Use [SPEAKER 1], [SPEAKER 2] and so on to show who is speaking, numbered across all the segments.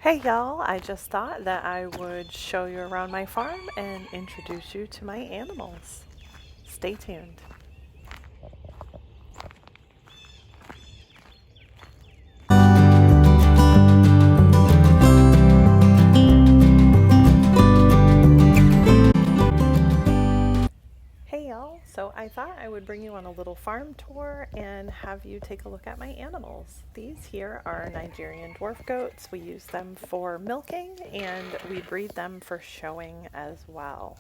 [SPEAKER 1] Hey y'all, I just thought that I would show you around my farm and introduce you to my animals. Stay tuned. Hey y'all, so I thought I would bring you on a little farm tour and have you take a look at my animals. These here are Nigerian dwarf goats. We use them for milking and we breed them for showing as well.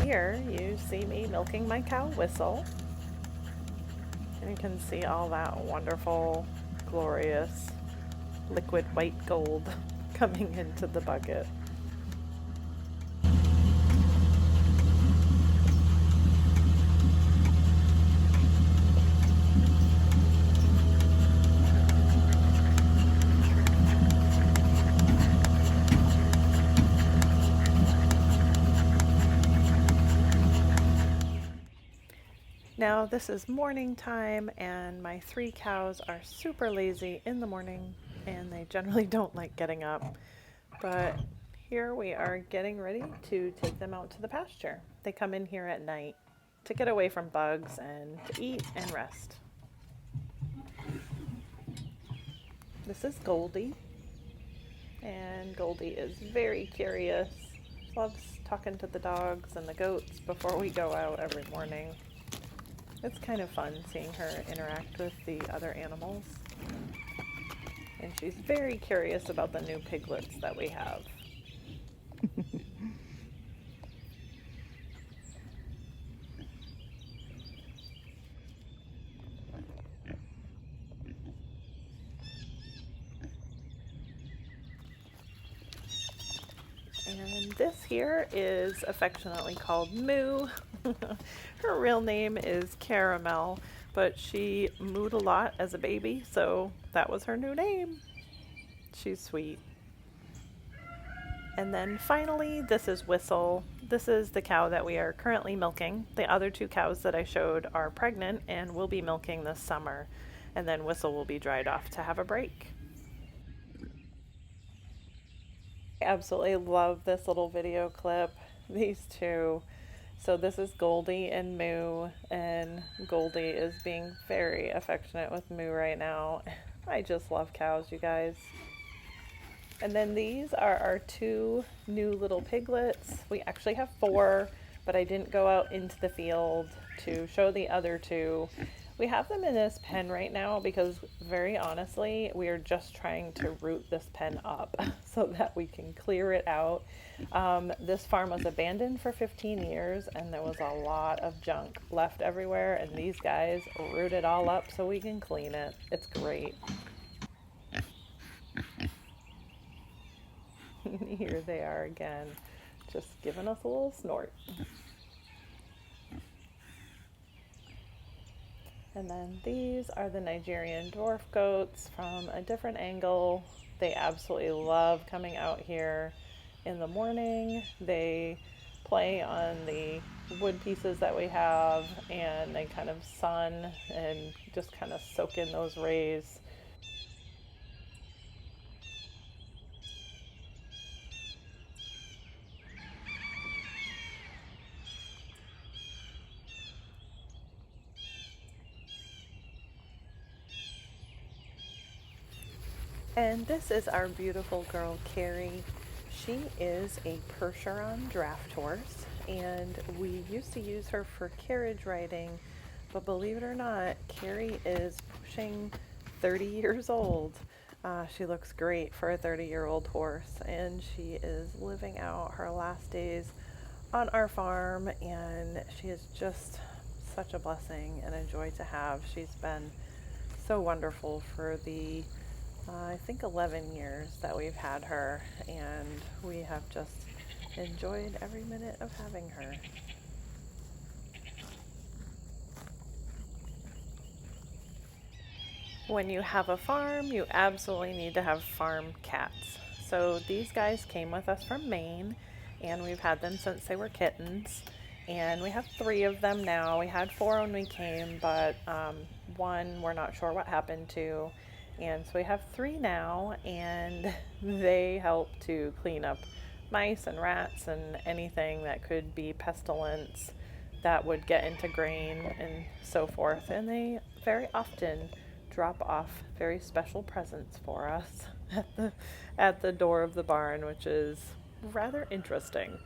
[SPEAKER 1] Here you see me milking my cow Whistle. And you can see all that wonderful, glorious, liquid white gold coming into the bucket. Now this is morning time and my 3 cows are super lazy in the morning and they generally don't like getting up. But here we are getting ready to take them out to the pasture. They come in here at night to get away from bugs and to eat and rest. This is Goldie, and Goldie is very curious, loves talking to the dogs and the goats before we go out every morning. It's kind of fun seeing her interact with the other animals. And she's very curious about the new piglets that we have. And this here is affectionately called Moo. Her real name is Caramel, but she mooed a lot as a baby, so that was her new name. She's sweet. And then finally, this is Whistle. This is the cow that we are currently milking. The other 2 cows that I showed are pregnant and will be milking this summer. And then Whistle will be dried off to have a break. I absolutely love this little video clip. These two. So this is Goldie and Moo, and Goldie is being very affectionate with Moo right now. I just love cows, you guys. And then these are our 2 new little piglets. We actually have 4, but I didn't go out into the field to show the other 2. We have them in this pen right now because, very honestly, we are just trying to root this pen up so that we can clear it out. This farm was abandoned for 15 years and there was a lot of junk left everywhere, and these guys root it all up so we can clean it. It's great. Here they are again, just giving us a little snort. And then these are the Nigerian dwarf goats from a different angle. They absolutely love coming out here in the morning. They play on the wood pieces that we have and they kind of sun and just kind of soak in those rays. And this is our beautiful girl, Carrie. She is a Percheron draft horse, and we used to use her for carriage riding, but believe it or not, Carrie is pushing 30 years old. She looks great for a 30-year-old horse, and she is living out her last days on our farm, and she is just such a blessing and a joy to have. She's been so wonderful for the I think 11 years that we've had her, and we have just enjoyed every minute of having her. When you have a farm, you absolutely need to have farm cats. So these guys came with us from Maine, and we've had them since they were kittens. And we have 3 of them now. We had 4 when we came, but one we're not sure what happened to. And so we have 3 now, and they help to clean up mice and rats and anything that could be pestilence that would get into grain and so forth. And they very often drop off very special presents for us at the door of the barn, which is rather interesting.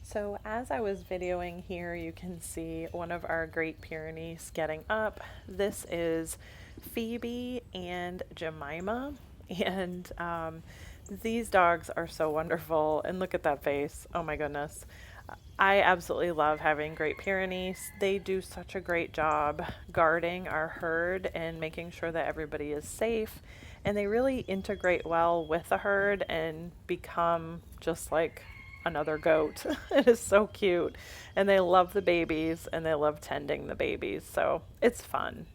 [SPEAKER 1] So as I was videoing here, you can see one of our Great Pyrenees getting up. This is Phoebe and Jemima, and these dogs are so wonderful. And look at that face. Oh my goodness. I absolutely love having Great Pyrenees. They do such a great job guarding our herd and making sure that everybody is safe. And they really integrate well with the herd and become just like another goat. It is so cute. And they love the babies and they love tending the babies. So it's fun.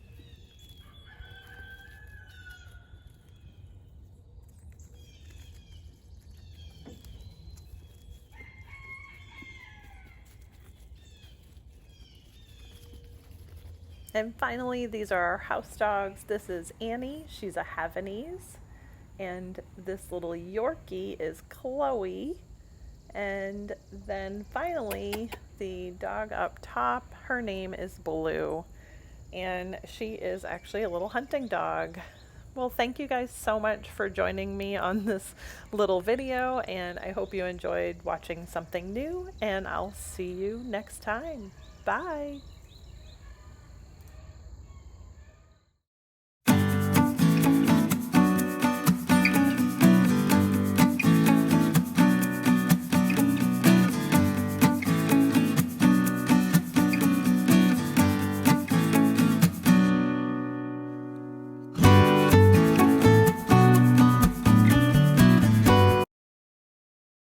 [SPEAKER 1] And finally, these are our house dogs. This is Annie. She's a Havanese. And this little Yorkie is Chloe. And then finally, the dog up top, her name is Blue. And she is actually a little hunting dog. Well, thank you guys so much for joining me on this little video, and I hope you enjoyed watching something new, and I'll see you next time. Bye!